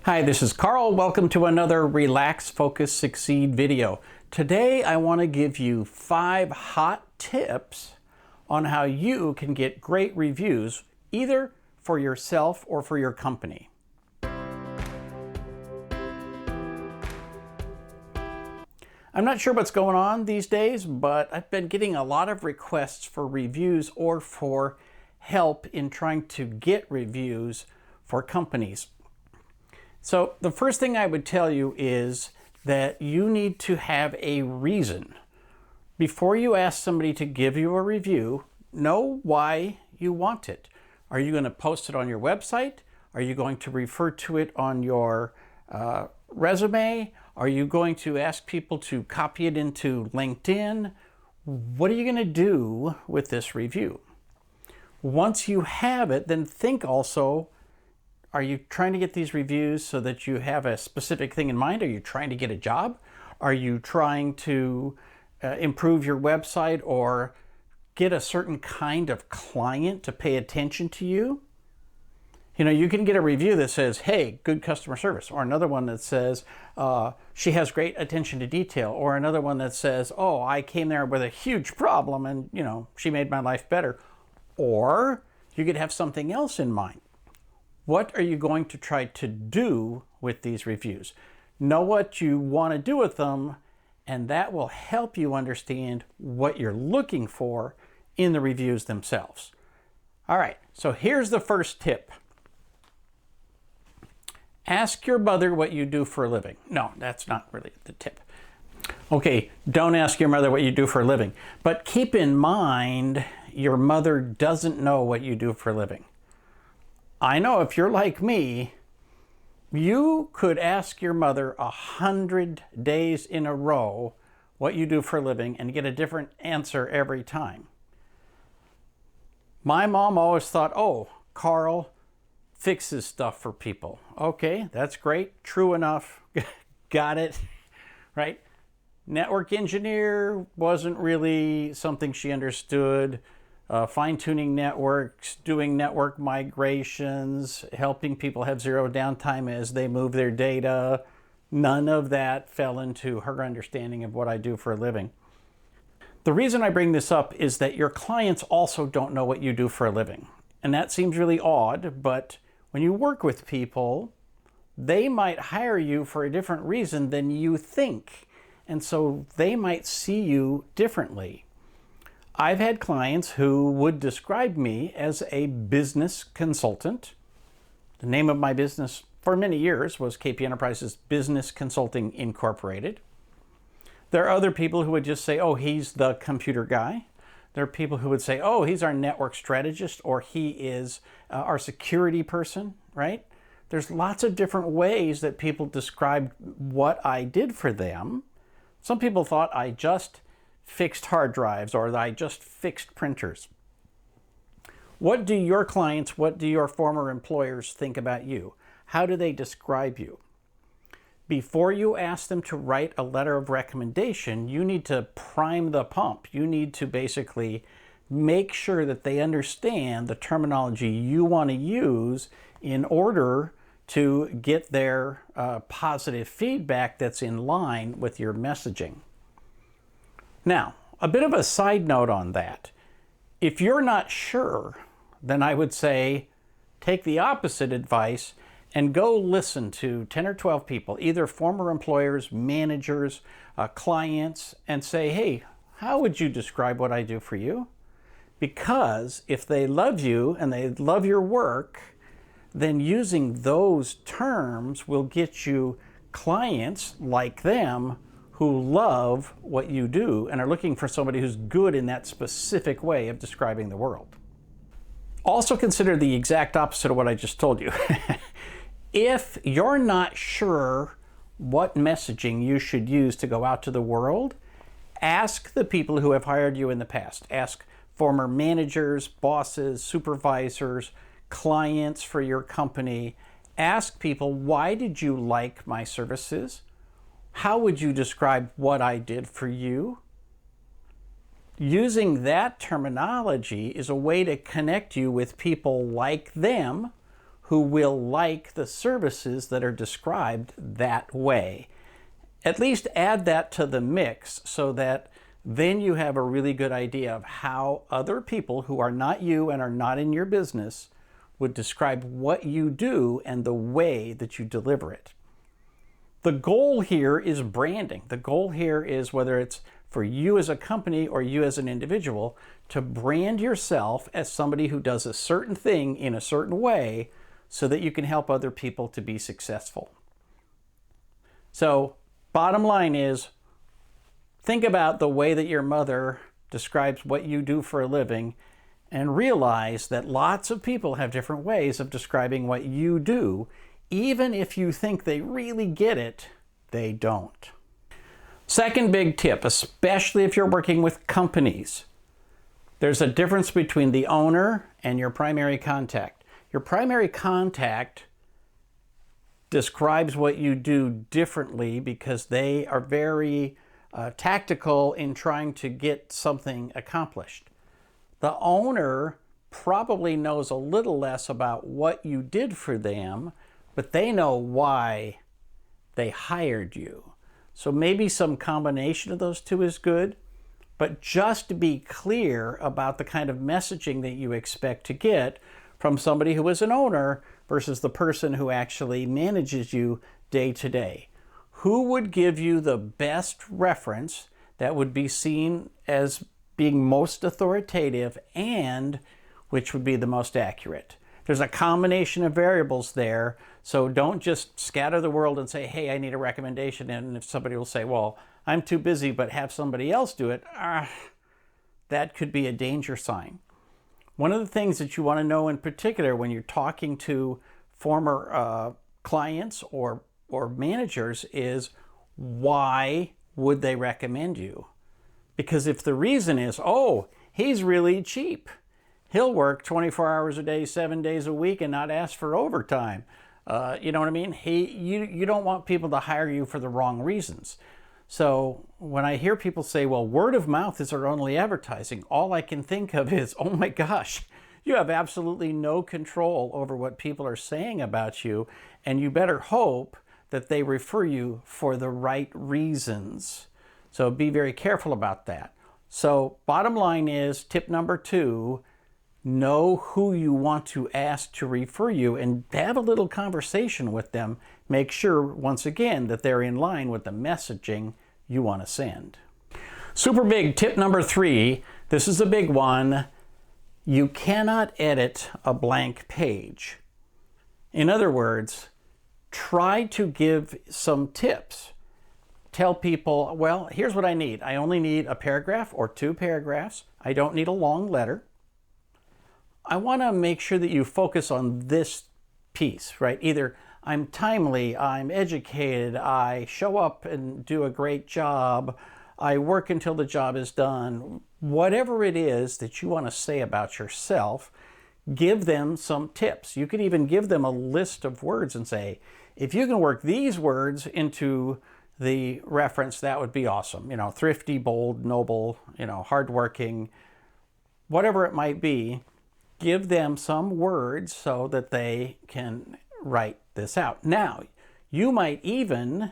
Hi, this is Karl. Welcome to another Relax, Focus, Succeed video. Today I want to give you 5 hot tips on how you can get great reviews either for yourself or for your company. I'm not sure what's going on these days, but I've been getting a lot of requests for reviews or for help in trying to get reviews for companies. So the first thing I would tell you is that you need to have a reason. Before you ask somebody to give you a review, know why you want it. Are you going to post it on your website? Are you going to refer to it on your resume? Are you going to ask people to copy it into LinkedIn? What are you going to do with this review? Once you have it, then think also, are you trying to get these reviews so that you have a specific thing in mind? Are you trying to get a job? Are you trying to improve your website or get a certain kind of client to pay attention to you? You know, you can get a review that says, hey, good customer service, or another one that says, she has great attention to detail, or another one that says, oh, I came there with a huge problem and, you know, she made my life better. Or you could have something else in mind. What are you going to try to do with these reviews? Know what you want to do with them, and that will help you understand what you're looking for in the reviews themselves. All right, so here's the first tip. Ask your mother what you do for a living. No, that's not really the tip. Okay, don't ask your mother what you do for a living, but keep in mind your mother doesn't know what you do for a living. I know if you're like me, you could ask your mother 100 days in a row what you do for a living and get a different answer every time. My mom always thought, oh, Karl fixes stuff for people. Okay, that's great. True enough. Got it. Right? Network engineer wasn't really something she understood. Fine-tuning networks, doing network migrations, helping people have zero downtime as they move their data. None of that fell into her understanding of what I do for a living. The reason I bring this up is that your clients also don't know what you do for a living. And that seems really odd, but when you work with people, they might hire you for a different reason than you think. And so they might see you differently. I've had clients who would describe me as a business consultant. The name of my business for many years was KP Enterprises Business Consulting Incorporated. There are other people who would just say, oh, he's the computer guy. There are people who would say, oh, he's our network strategist, or he is our security person, right? There's lots of different ways that people described what I did for them. Some people thought I just fixed hard drives or that I just fixed printers. What do your clients, what do your former employers think about you? How do they describe you? Before you ask them to write a letter of recommendation, you need to prime the pump. You need to basically make sure that they understand the terminology you want to use in order to get their positive feedback that's in line with your messaging. Now, a bit of a side note on that. If you're not sure, then I would say take the opposite advice and go listen to 10 or 12 people, either former employers, managers, clients, and say, hey, how would you describe what I do for you? Because if they love you and they love your work, then using those terms will get you clients like them who love what you do and are looking for somebody who's good in that specific way of describing the world. Also consider the exact opposite of what I just told you. If you're not sure what messaging you should use to go out to the world, ask the people who have hired you in the past. Ask former managers, bosses, supervisors, clients for your company. Ask people, why did you like my services? How would you describe what I did for you? Using that terminology is a way to connect you with people like them who will like the services that are described that way. At least add that to the mix so that then you have a really good idea of how other people who are not you and are not in your business would describe what you do and the way that you deliver it. The goal here is branding. The goal here is, whether it's for you as a company or you as an individual, to brand yourself as somebody who does a certain thing in a certain way so that you can help other people to be successful. So, bottom line is, think about the way that your mother describes what you do for a living and realize that lots of people have different ways of describing what you do. Even if you think they really get it, they don't. Second big tip, especially if you're working with companies, there's a difference between the owner and your primary contact. Your primary contact describes what you do differently because they are very tactical in trying to get something accomplished. The owner probably knows a little less about what you did for them, but they know why they hired you. So maybe some combination of those two is good, but just be clear about the kind of messaging that you expect to get from somebody who is an owner versus the person who actually manages you day to day. Who would give you the best reference that would be seen as being most authoritative and which would be the most accurate? There's a combination of variables there, so don't just scatter the world and say, hey, I need a recommendation, and if somebody will say, well, I'm too busy, but have somebody else do it, that could be a danger sign. One of the things that you want to know in particular when you're talking to former clients or managers is, why would they recommend you? Because if the reason is, oh, he's really cheap, he'll work 24 hours a day, 7 days a week and not ask for overtime. You know what I mean? You don't want people to hire you for the wrong reasons. So when I hear people say, well, word of mouth is our only advertising, all I can think of is, oh my gosh, you have absolutely no control over what people are saying about you, and you better hope that they refer you for the right reasons. So be very careful about that. So bottom line is, tip number 2, know who you want to ask to refer you and have a little conversation with them. Make sure, once again, that they're in line with the messaging you want to send. Super big tip number 3, this is a big one. You cannot edit a blank page. In other words, try to give some tips. Tell people, well, here's what I need. I only need a paragraph or 2 paragraphs. I don't need a long letter. I want to make sure that you focus on this piece, right? Either I'm timely, I'm educated, I show up and do a great job, I work until the job is done. Whatever it is that you want to say about yourself, give them some tips. You could even give them a list of words and say, if you can work these words into the reference, that would be awesome. You know, thrifty, bold, noble, hardworking, whatever it might be. Give them some words so that they can write this out. Now, you might even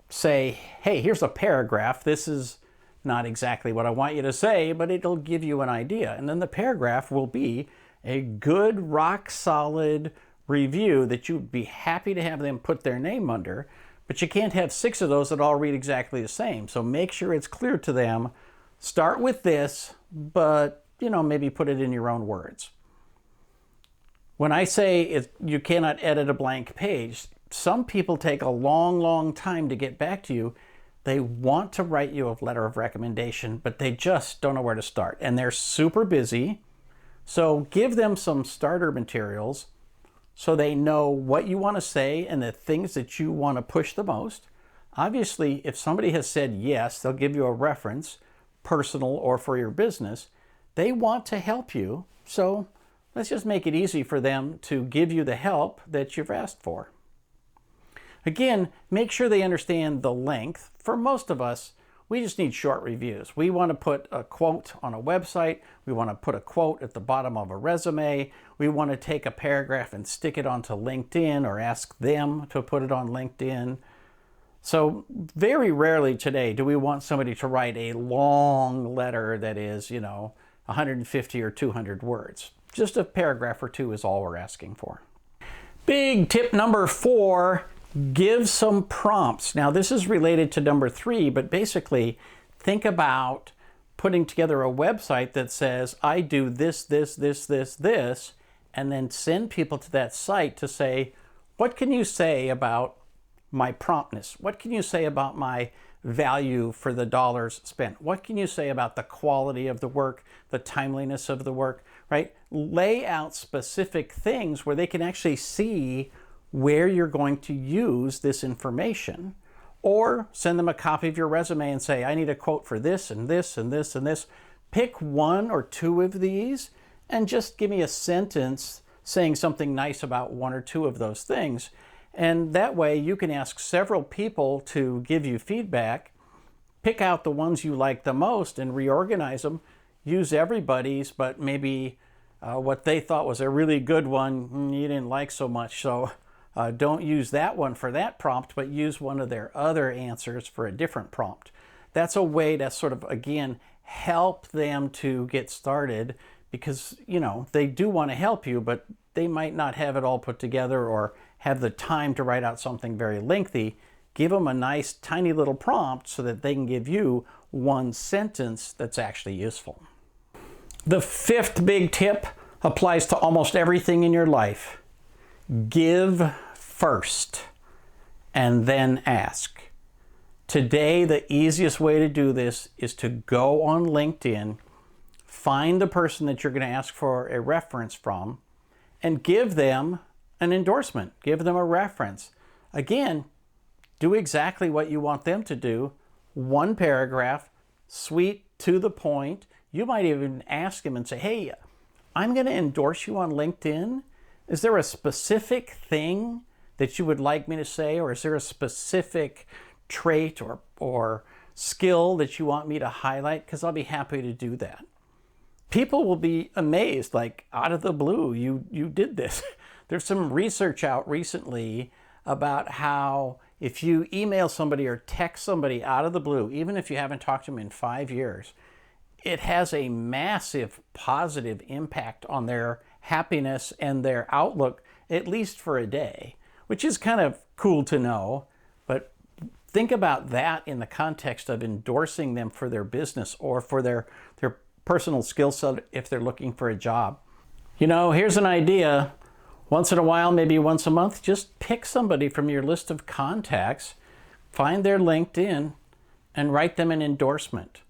say, hey, here's a paragraph. This is not exactly what I want you to say, but it'll give you an idea. And then the paragraph will be a good, rock-solid review that you'd be happy to have them put their name under, but you can't have 6 of those that all read exactly the same. So make sure it's clear to them. Start with this, but maybe put it in your own words. When I say you cannot edit a blank page, some people take a long, long time to get back to you. They want to write you a letter of recommendation, but they just don't know where to start. And they're super busy. So give them some starter materials so they know what you want to say and the things that you want to push the most. Obviously, if somebody has said yes, they'll give you a reference, personal or for your business. They want to help you, so let's just make it easy for them to give you the help that you've asked for. Again, make sure they understand the length. For most of us, We just need short reviews. We want to put a quote on a website. We want to put a quote at the bottom of a resume. We want to take a paragraph and stick it onto LinkedIn or ask them to put it on LinkedIn. So very rarely today do we want somebody to write a long letter that is, 150 or 200 words. Just a paragraph or two is all we're asking for. Big tip number 4, give some prompts. Now this is related to number 3, but basically think about putting together a website that says, I do this, this, this, this, this, and then send people to that site to say, what can you say about my promptness? What can you say about my value for the dollars spent? What can you say about the quality of the work, the timeliness of the work, right? Lay out specific things where they can actually see where you're going to use this information, or send them a copy of your resume and say, I need a quote for this and this and this and this. Pick 1 or 2 of these and just give me a sentence saying something nice about 1 or 2 of those things. And that way you can ask several people to give you feedback, pick out the ones you like the most and reorganize them. Use everybody's, but maybe what they thought was a really good one, you didn't like so much. So don't use that one for that prompt, but use one of their other answers for a different prompt. That's a way to sort of, again, help them to get started, because, they do want to help you, but they might not have it all put together or have the time to write out something very lengthy. Give them a nice tiny little prompt so that they can give you one sentence that's actually useful. The 5th big tip applies to almost everything in your life. Give first and then ask. Today, the easiest way to do this is to go on LinkedIn, find the person that you're going to ask for a reference from, and give them an endorsement. Give them a reference. Again, do exactly what you want them to do. 1 paragraph, sweet, to the point. You might even ask them and say, hey, I'm going to endorse you on LinkedIn. Is there a specific thing that you would like me to say, or is there a specific trait or skill that you want me to highlight? Because I'll be happy to do that. People will be amazed, like out of the blue, you did this. There's some research out recently about how if you email somebody or text somebody out of the blue, even if you haven't talked to them in 5 years, it has a massive positive impact on their happiness and their outlook, at least for a day, which is kind of cool to know. But think about that in the context of endorsing them for their business or for their personal skill set if they're looking for a job. Here's an idea. Once in a while, maybe once a month, just pick somebody from your list of contacts, find their LinkedIn, and write them an endorsement.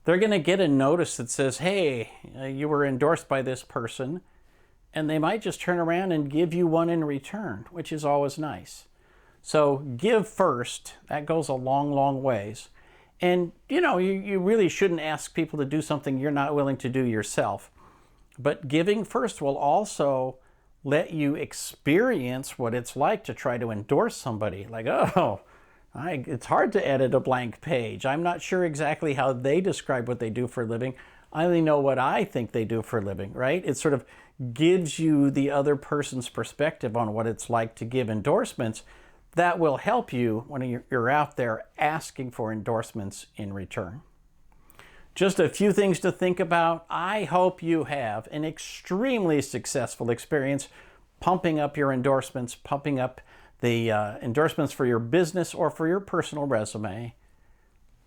They're going to get a notice that says, hey, you were endorsed by this person, and they might just turn around and give you one in return, which is always nice. So give first. That goes a long, long ways. And, you really shouldn't ask people to do something you're not willing to do yourself. But giving first will also let you experience what it's like to try to endorse somebody. Like, it's hard to edit a blank page. I'm not sure exactly how they describe what they do for a living. I only know what I think they do for a living, right? It sort of gives you the other person's perspective on what it's like to give endorsements. That will help you when you're out there asking for endorsements in return. Just a few things to think about. I hope you have an extremely successful experience pumping up your endorsements, pumping up the endorsements for your business or for your personal resume.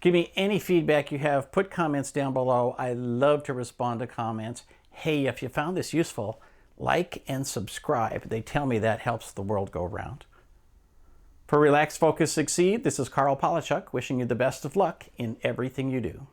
Give me any feedback you have. Put comments down below. I love to respond to comments. Hey, if you found this useful, like and subscribe. They tell me that helps the world go round. For Relax, Focus, Succeed, this is Karl Palachuk wishing you the best of luck in everything you do.